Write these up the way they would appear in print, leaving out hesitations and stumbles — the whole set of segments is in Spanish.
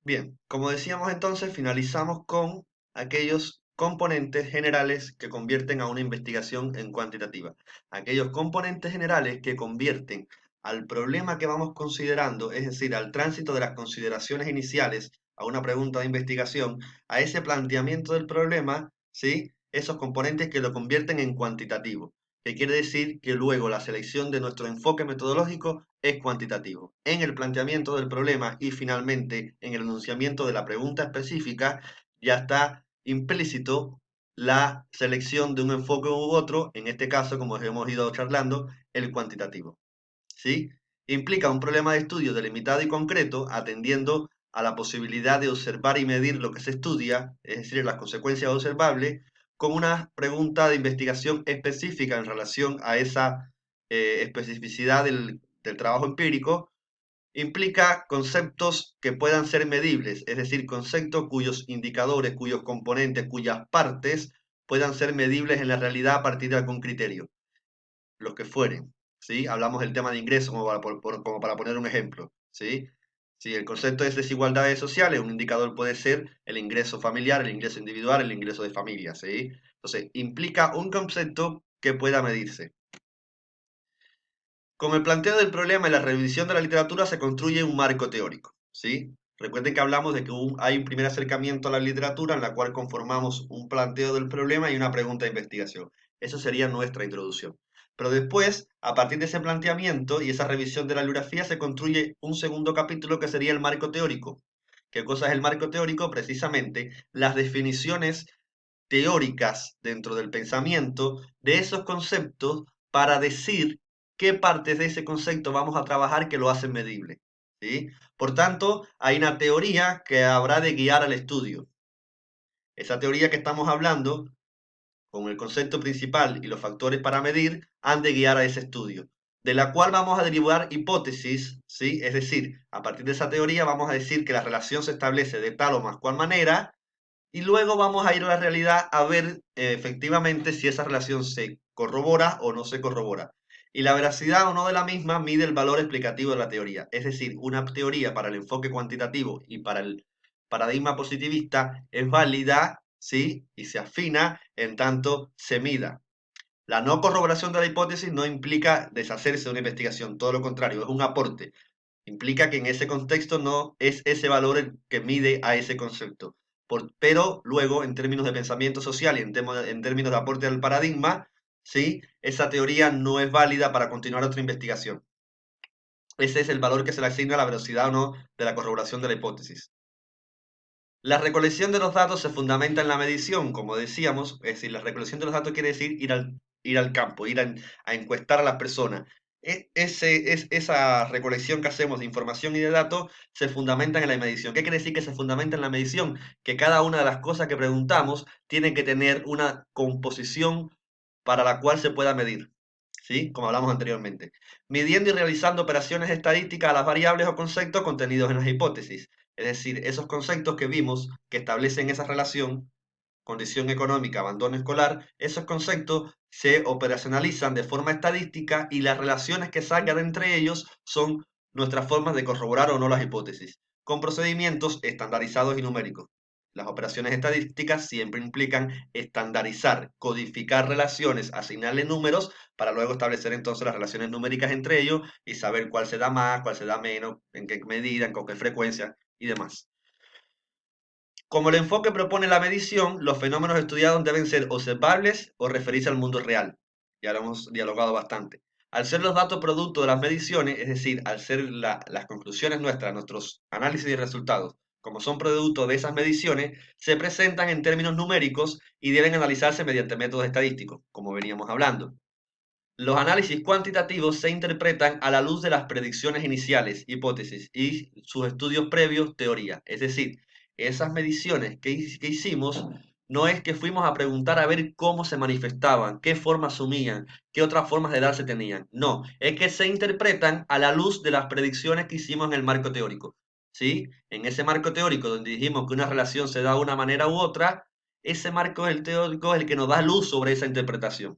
Bien, como decíamos entonces, finalizamos con aquellos componentes generales que convierten a una investigación en cuantitativa. Aquellos componentes generales que convierten al problema que vamos considerando, es decir, al tránsito de las consideraciones iniciales a una pregunta de investigación, a ese planteamiento del problema, ¿sí? Esos componentes que lo convierten en cuantitativo, que quiere decir que luego la selección de nuestro enfoque metodológico es cuantitativo. En el planteamiento del problema y finalmente en el enunciamiento de la pregunta específica ya está implícito la selección de un enfoque u otro, en este caso, como hemos ido charlando, el cuantitativo. ¿Sí? Implica un problema de estudio delimitado y concreto, atendiendo a la posibilidad de observar y medir lo que se estudia, es decir, las consecuencias observables, con una pregunta de investigación específica en relación a esa especificidad del trabajo empírico. Implica conceptos que puedan ser medibles, es decir, conceptos cuyos indicadores, cuyos componentes, cuyas partes puedan ser medibles en la realidad a partir de algún criterio, los que fueren. ¿Sí? Hablamos del tema de ingresos como para poner un ejemplo. ¿Sí? Si el concepto es desigualdades sociales, un indicador puede ser el ingreso familiar, el ingreso individual, el ingreso de familia. ¿Sí? Entonces, implica un concepto que pueda medirse. Con el planteo del problema y la revisión de la literatura se construye un marco teórico, ¿sí? Recuerden que hablamos de que hay un primer acercamiento a la literatura en la cual conformamos un planteo del problema y una pregunta de investigación. Eso sería nuestra introducción. Pero después, a partir de ese planteamiento y esa revisión de la bibliografía, se construye un segundo capítulo que sería el marco teórico. ¿Qué cosa es el marco teórico? Precisamente las definiciones teóricas dentro del pensamiento de esos conceptos para decir qué partes de ese concepto vamos a trabajar que lo hacen medible. ¿Sí? Por tanto, hay una teoría que habrá de guiar al estudio. Esa teoría que estamos hablando, con el concepto principal y los factores para medir, han de guiar a ese estudio, de la cual vamos a derivar hipótesis, ¿sí? Es decir, a partir de esa teoría vamos a decir que la relación se establece de tal o más cual manera, y luego vamos a ir a la realidad a ver efectivamente si esa relación se corrobora o no se corrobora. Y la veracidad o no de la misma mide el valor explicativo de la teoría. Es decir, una teoría para el enfoque cuantitativo y para el paradigma positivista es válida, ¿sí? Y se afina en tanto se mida. La no corroboración de la hipótesis no implica deshacerse de una investigación, todo lo contrario, es un aporte. Implica que en ese contexto no es ese valor el que mide a ese concepto. Pero luego, en términos de pensamiento social y en términos de aporte al paradigma, ¿sí? Esa teoría no es válida para continuar otra investigación. Ese es el valor que se le asigna a la velocidad o no de la corroboración de la hipótesis. La recolección de los datos se fundamenta en la medición, como decíamos, es decir, la recolección de los datos quiere decir ir al campo, a encuestar a las personas. Esa recolección que hacemos de información y de datos se fundamenta en la medición. ¿Qué quiere decir que se fundamenta en la medición? Que cada una de las cosas que preguntamos tiene que tener una composición para la cual se pueda medir, ¿sí? Como hablamos anteriormente. Midiendo y realizando operaciones estadísticas a las variables o conceptos contenidos en las hipótesis. Es decir, esos conceptos que vimos que establecen esa relación, condición económica, abandono escolar, esos conceptos se operacionalizan de forma estadística y las relaciones que salgan entre ellos son nuestras formas de corroborar o no las hipótesis, con procedimientos estandarizados y numéricos. Las operaciones estadísticas siempre implican estandarizar, codificar relaciones, asignarle números para luego establecer entonces las relaciones numéricas entre ellos y saber cuál se da más, cuál se da menos, en qué medida, con qué frecuencia y demás. Como el enfoque propone la medición, los fenómenos estudiados deben ser observables o referirse al mundo real. Ya lo hemos dialogado bastante. Al ser los datos producto de las mediciones, es decir, al ser las conclusiones nuestras, nuestros análisis y resultados, como son producto de esas mediciones, se presentan en términos numéricos y deben analizarse mediante métodos estadísticos, como veníamos hablando. Los análisis cuantitativos se interpretan a la luz de las predicciones iniciales, hipótesis, y sus estudios previos, teoría. Es decir, esas mediciones que hicimos no es que fuimos a preguntar a ver cómo se manifestaban, qué formas asumían, qué otras formas de darse tenían. No, es que se interpretan a la luz de las predicciones que hicimos en el marco teórico. ¿Sí? En ese marco teórico donde dijimos que una relación se da de una manera u otra, ese marco el teórico es el que nos da luz sobre esa interpretación.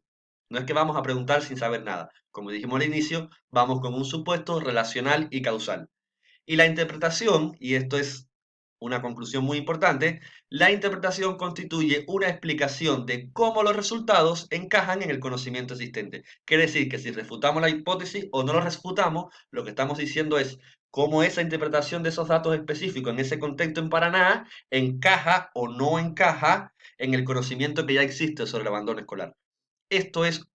No es que vamos a preguntar sin saber nada. Como dijimos al inicio, vamos con un supuesto relacional y causal. Y la interpretación, y esto es una conclusión muy importante, la interpretación constituye una explicación de cómo los resultados encajan en el conocimiento existente. Quiere decir que si refutamos la hipótesis o no lo refutamos, lo que estamos diciendo es cómo esa interpretación de esos datos específicos en ese contexto en Paraná encaja o no encaja en el conocimiento que ya existe sobre el abandono escolar. Esto es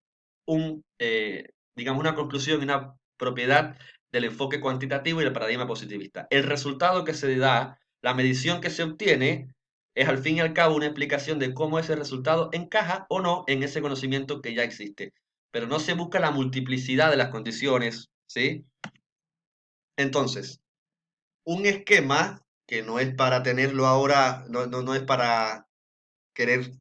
digamos, una conclusión y una propiedad del enfoque cuantitativo y del paradigma positivista. El resultado que se da, la medición que se obtiene, es al fin y al cabo una explicación de cómo ese resultado encaja o no en ese conocimiento que ya existe. Pero no se busca la multiplicidad de las condiciones, ¿sí? Entonces, un esquema que no es para tenerlo ahora, no es para querer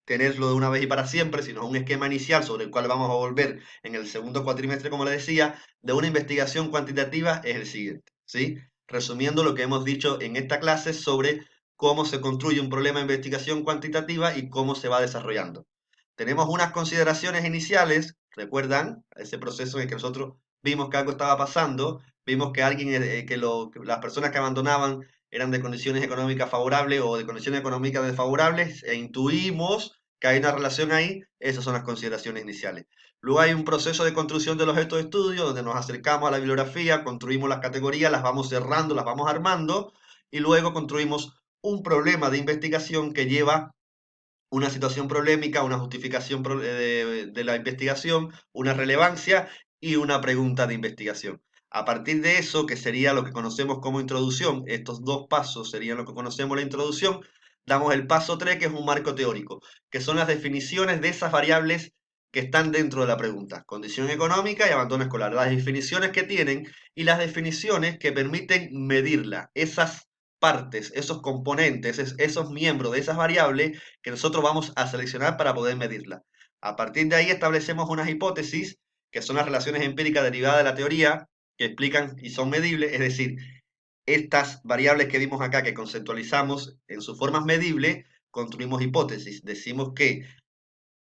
tenerlo de una vez y para siempre, sino un esquema inicial sobre el cual vamos a volver en el segundo cuatrimestre, como le decía, de una investigación cuantitativa es el siguiente, ¿sí? Resumiendo lo que hemos dicho en esta clase sobre cómo se construye un problema de investigación cuantitativa y cómo se va desarrollando. Tenemos unas consideraciones iniciales, ¿recuerdan? Ese proceso en el que nosotros vimos que algo estaba pasando, vimos que alguien, que las personas que abandonaban eran de condiciones económicas favorables o de condiciones económicas desfavorables, e intuimos que hay una relación ahí. Esas son las consideraciones iniciales. Luego hay un proceso de construcción del objeto de estudio, donde nos acercamos a la bibliografía, construimos las categorías, las vamos cerrando, las vamos armando, y luego construimos un problema de investigación que lleva una situación problemática, una justificación de la investigación, una relevancia y una pregunta de investigación. A partir de eso, que sería lo que conocemos como introducción, estos dos pasos serían lo que conocemos la introducción, damos el paso 3, que es un marco teórico, que son las definiciones de esas variables que están dentro de la pregunta. Condición económica y abandono escolar. Las definiciones que tienen y las definiciones que permiten medirla. Esas partes, esos componentes, esos miembros de esas variables que nosotros vamos a seleccionar para poder medirla. A partir de ahí establecemos unas hipótesis, que son las relaciones empíricas derivadas de la teoría, que explican y son medibles, es decir, estas variables que vimos acá, que conceptualizamos en sus formas medibles, construimos hipótesis. Decimos que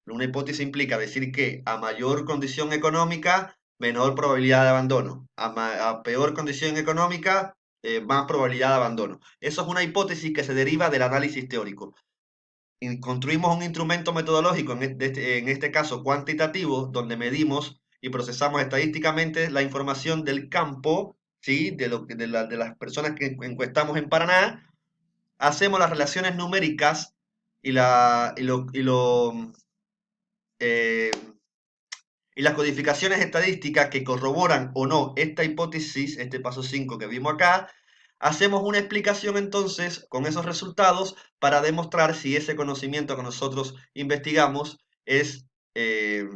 una hipótesis implica decir que a mayor condición económica, menor probabilidad de abandono. A peor condición económica, más probabilidad de abandono. Eso es una hipótesis que se deriva del análisis teórico. Y construimos un instrumento metodológico, en este caso cuantitativo, donde medimos y procesamos estadísticamente la información del campo, ¿sí? De las personas que encuestamos en Paraná. Hacemos las relaciones numéricas y, la, eh, y las codificaciones estadísticas que corroboran o no esta hipótesis, este paso 5 que vimos acá. Hacemos una explicación entonces con esos resultados para demostrar si ese conocimiento que nosotros investigamos eh,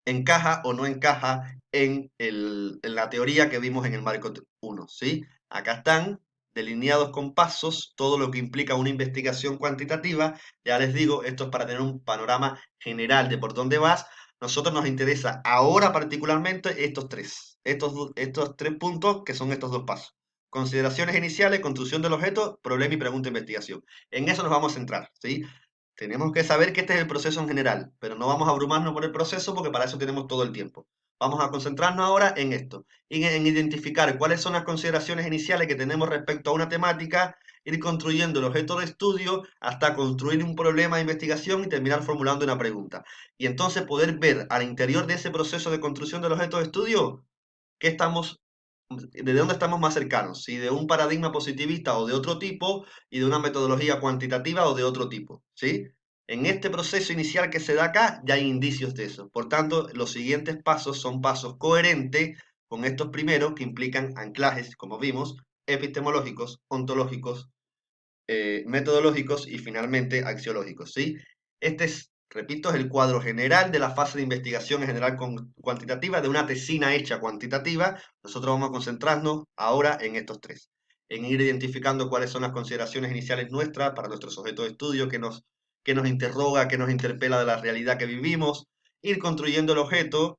encaja o no encaja en la teoría que vimos en el marco 1, ¿sí? Acá están delineados con pasos todo lo que implica una investigación cuantitativa. Ya les digo, esto es para tener un panorama general de por dónde vas. Nosotros nos interesa ahora particularmente estos tres puntos, que son estos dos pasos. Consideraciones iniciales, construcción del objeto, problema y pregunta de investigación. En eso nos vamos a centrar, ¿sí? Tenemos que saber que este es el proceso en general, pero no vamos a abrumarnos por el proceso porque para eso tenemos todo el tiempo. Vamos a concentrarnos ahora en esto, en identificar cuáles son las consideraciones iniciales que tenemos respecto a una temática, ir construyendo el objeto de estudio hasta construir un problema de investigación y terminar formulando una pregunta. Y entonces poder ver al interior de ese proceso de construcción del objeto de estudio qué estamos, de dónde estamos más cercanos, si de un paradigma positivista o de otro tipo, y de una metodología cuantitativa o de otro tipo, ¿sí? En este proceso inicial que se da acá, ya hay indicios de eso. Por tanto, los siguientes pasos son pasos coherentes con estos primeros, que implican anclajes, como vimos, epistemológicos, ontológicos, metodológicos y finalmente axiológicos, ¿sí? Este es, repito, es el cuadro general de la fase de investigación en general cuantitativa, de una tesina hecha cuantitativa. Nosotros vamos a concentrarnos ahora en estos tres, en ir identificando cuáles son las consideraciones iniciales nuestras para nuestros objetos de estudio, que nos interroga, que nos interpela de la realidad que vivimos, ir construyendo el objeto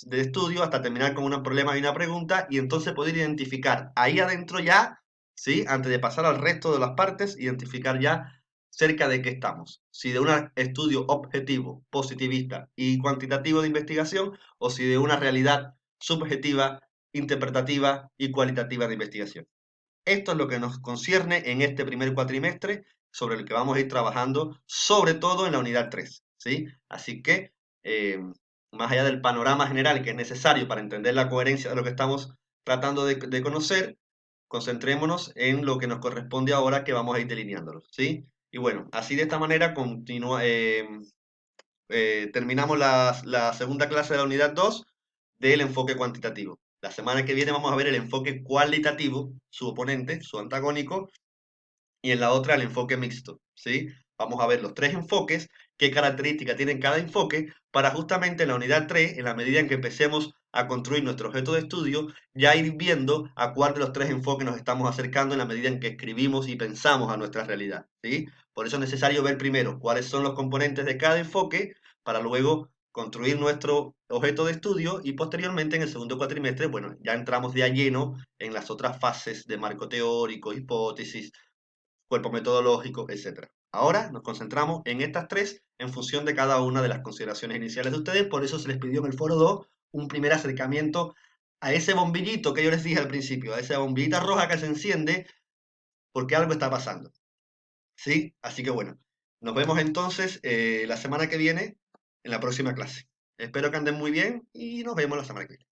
de estudio hasta terminar con un problema y una pregunta, y entonces poder identificar ahí adentro ya, ¿sí? Antes de pasar al resto de las partes, identificar ya cerca de qué estamos. Si de un estudio objetivo, positivista y cuantitativo de investigación, o si de una realidad subjetiva, interpretativa y cualitativa de investigación. Esto es lo que nos concierne en este primer cuatrimestre, sobre el que vamos a ir trabajando, sobre todo en la unidad 3, ¿sí? Así que, más allá del panorama general que es necesario para entender la coherencia de lo que estamos tratando de conocer, concentrémonos en lo que nos corresponde ahora, que vamos a ir delineándolo, ¿sí? Y bueno, así de esta manera terminamos la segunda clase de la unidad 2 del enfoque cuantitativo. La semana que viene vamos a ver el enfoque cualitativo, su oponente, su antagónico, y en la otra el enfoque mixto, ¿sí? Vamos a ver los tres enfoques, qué características tienen cada enfoque, para justamente en la unidad 3, en la medida en que empecemos a construir nuestro objeto de estudio, ya ir viendo a cuál de los tres enfoques nos estamos acercando en la medida en que escribimos y pensamos a nuestra realidad, ¿sí? Por eso es necesario ver primero cuáles son los componentes de cada enfoque, para luego construir nuestro objeto de estudio, y posteriormente en el segundo cuatrimestre, bueno, ya entramos de a lleno en las otras fases de marco teórico, hipótesis, cuerpo metodológico, etcétera. Ahora nos concentramos en estas tres en función de cada una de las consideraciones iniciales de ustedes. Por eso se les pidió en el foro 2 un primer acercamiento a ese bombillito que yo les dije al principio, a esa bombillita roja que se enciende porque algo está pasando. ¿Sí? Así que bueno, nos vemos entonces la semana que viene en la próxima clase. Espero que anden muy bien y nos vemos la semana que viene.